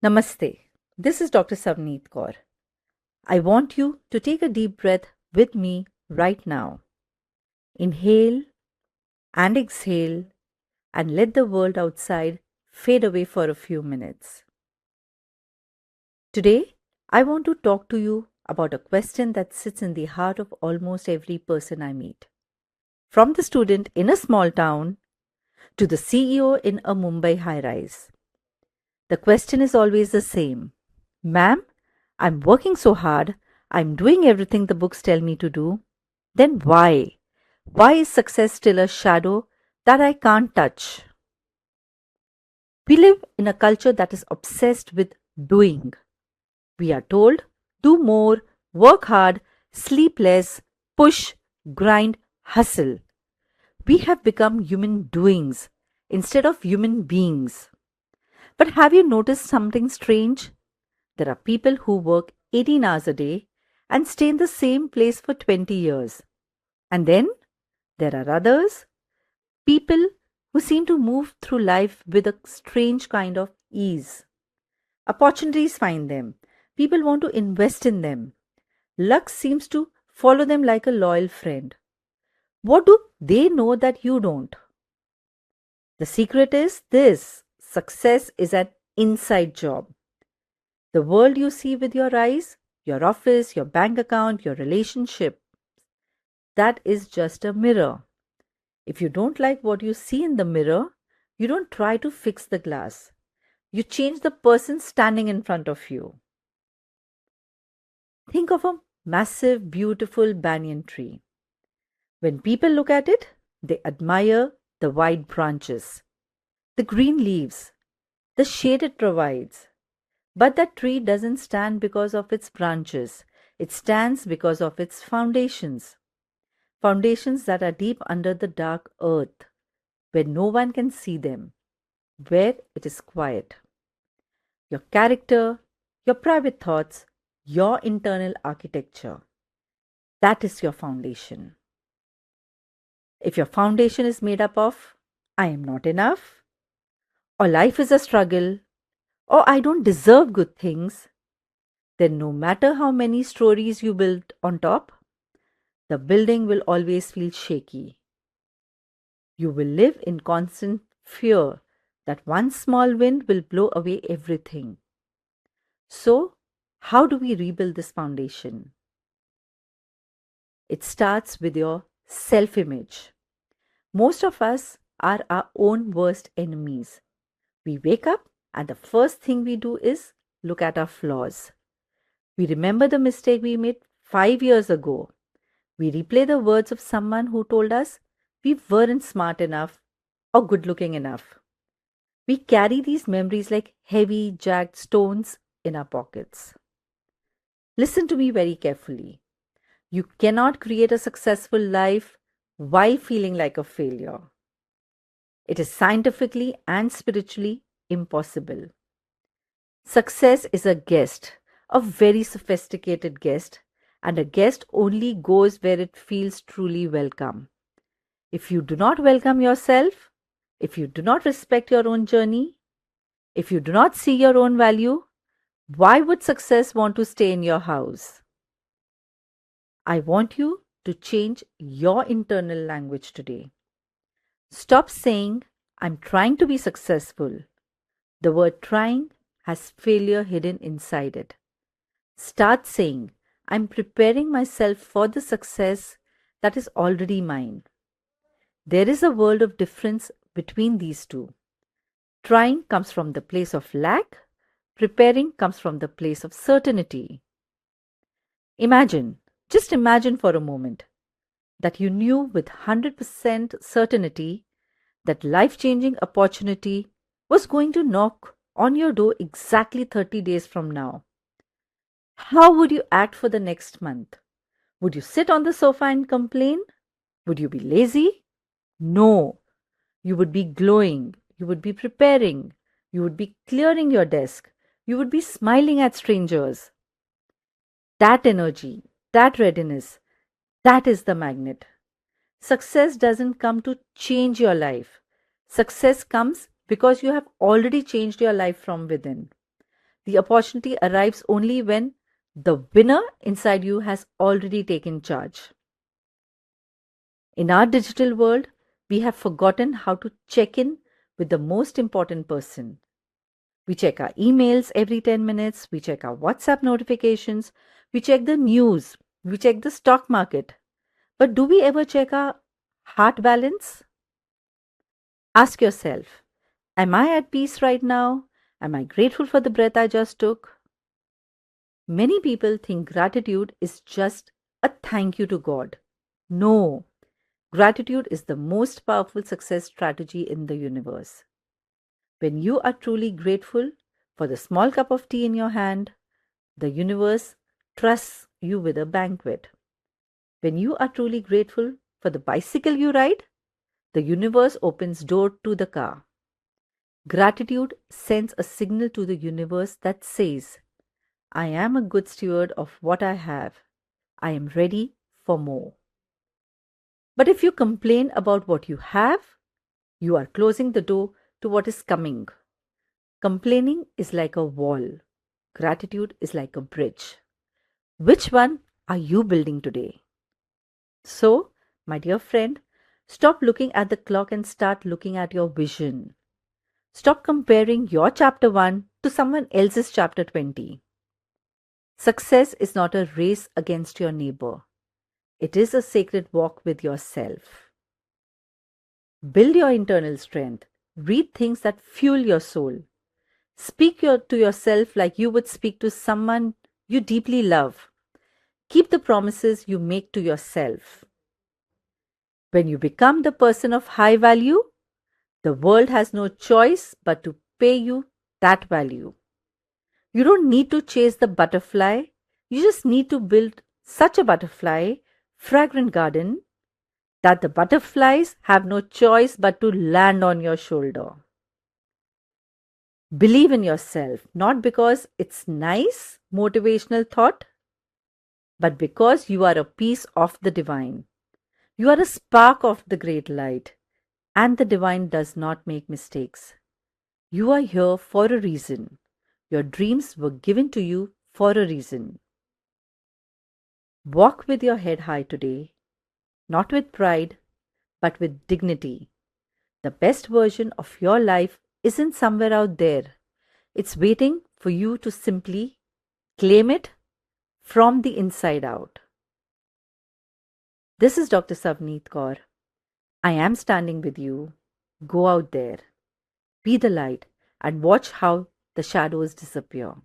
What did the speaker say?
Namaste. This is Dr. Savneet Kaur. I want you to take a deep breath with me right now. Inhale and exhale and let the world outside fade away for a few minutes. Today, I want to talk to you about a question that sits in the heart of almost every person I meet. From the student in a small town to the CEO in a Mumbai high rise. The question is always the same. Ma'am, I'm working so hard, I'm doing everything the books tell me to do. Then why? Why is success still a shadow that I can't touch? We live in a culture that is obsessed with doing. We are told, do more, work hard, sleep less, push, grind, hustle. We have become human doings instead of human beings. But have you noticed something strange? There are people who work 18 hours a day and stay in the same place for 20 years. And then there are others, people who seem to move through life with a strange kind of ease. Opportunities find them. People want to invest in them. Luck seems to follow them like a loyal friend. What do they know that you don't? The secret is this: success is an inside job. The world you see with your eyes, your office, your bank account, your relationship, that is just a mirror. If you don't like what you see in the mirror, you don't try to fix the glass. You change the person standing in front of you. Think of a massive, beautiful banyan tree. When people look at it, they admire the wide branches, the green leaves, the shade it provides. But that tree doesn't stand because of its branches. It stands because of its foundations. Foundations that are deep under the dark earth, where no one can see them, where it is quiet. Your character, your private thoughts, your internal architecture. That is your foundation. If your foundation is made up of, I am not enough, or life is a struggle, or I don't deserve good things, then no matter how many stories you build on top, the building will always feel shaky. You will live in constant fear that one small wind will blow away everything. So, how do we rebuild this foundation? It starts with your self image. Most of us are our own worst enemies. We wake up and the first thing we do is look at our flaws. We remember the mistake we made 5 years ago. We replay the words of someone who told us we weren't smart enough or good looking enough. We carry these memories like heavy, jagged stones in our pockets. Listen to me very carefully. You cannot create a successful life while feeling like a failure. It is scientifically and spiritually impossible. Success is a guest, a very sophisticated guest, and a guest only goes where it feels truly welcome. If you do not welcome yourself, if you do not respect your own journey, if you do not see your own value, why would success want to stay in your house? I want you to change your internal language today. Stop saying, I'm trying to be successful. The word trying has failure hidden inside it. Start saying, I'm preparing myself for the success that is already mine. There is a world of difference between these two. Trying comes from the place of lack, preparing comes from the place of certainty. Imagine, just imagine for a moment, that you knew with 100% certainty that life changing opportunity was going to knock on your door exactly 30 days from now. How would you act for the next month? Would you sit on the sofa and complain? Would you be lazy? No. You would be glowing. You would be preparing. You would be clearing your desk. You would be smiling at strangers. That energy, that readiness, that is the magnet. Success doesn't come to change your life. Success comes because you have already changed your life from within. The opportunity arrives only when the winner inside you has already taken charge. In our digital world, we have forgotten how to check in with the most important person. We check our emails every 10 minutes, we check our WhatsApp notifications, we check the news, we check the stock market. But do we ever check our heart balance? Ask yourself, am I at peace right now? Am I grateful for the breath I just took? Many people think gratitude is just a thank you to God. No, gratitude is the most powerful success strategy in the universe. When you are truly grateful for the small cup of tea in your hand, the universe trusts you with a banquet. When you are truly grateful for the bicycle you ride, the universe opens door to the car. Gratitude sends a signal to the universe that says, I am a good steward of what I have. I am ready for more. But if you complain about what you have, you are closing the door to what is coming. Complaining is like a wall. Gratitude is like a bridge. Which one are you building today? So, my dear friend, stop looking at the clock and start looking at your vision. Stop comparing your chapter 1 to someone else's chapter 20. Success is not a race against your neighbor. It is a sacred walk with yourself. Build your internal strength. Read things that fuel your soul. To yourself like you would speak to someone you deeply love. Keep the promises you make to yourself. When you become the person of high value, the world has no choice but to pay you that value. You don't need to chase the butterfly. You just need to build such a butterfly, fragrant garden that the butterflies have no choice but to land on your shoulder. Believe in yourself, not because it's nice, motivational thought, but because you are a piece of the divine. You are a spark of the great light, and the divine does not make mistakes. You are here for a reason. Your dreams were given to you for a reason. Walk with your head high today, not with pride, but with dignity. The best version of your life isn't somewhere out there. It's waiting for you to simply claim it from the inside out. This is Dr. Savneet Kaur. I am standing with you. Go out there, be the light, and watch how the shadows disappear.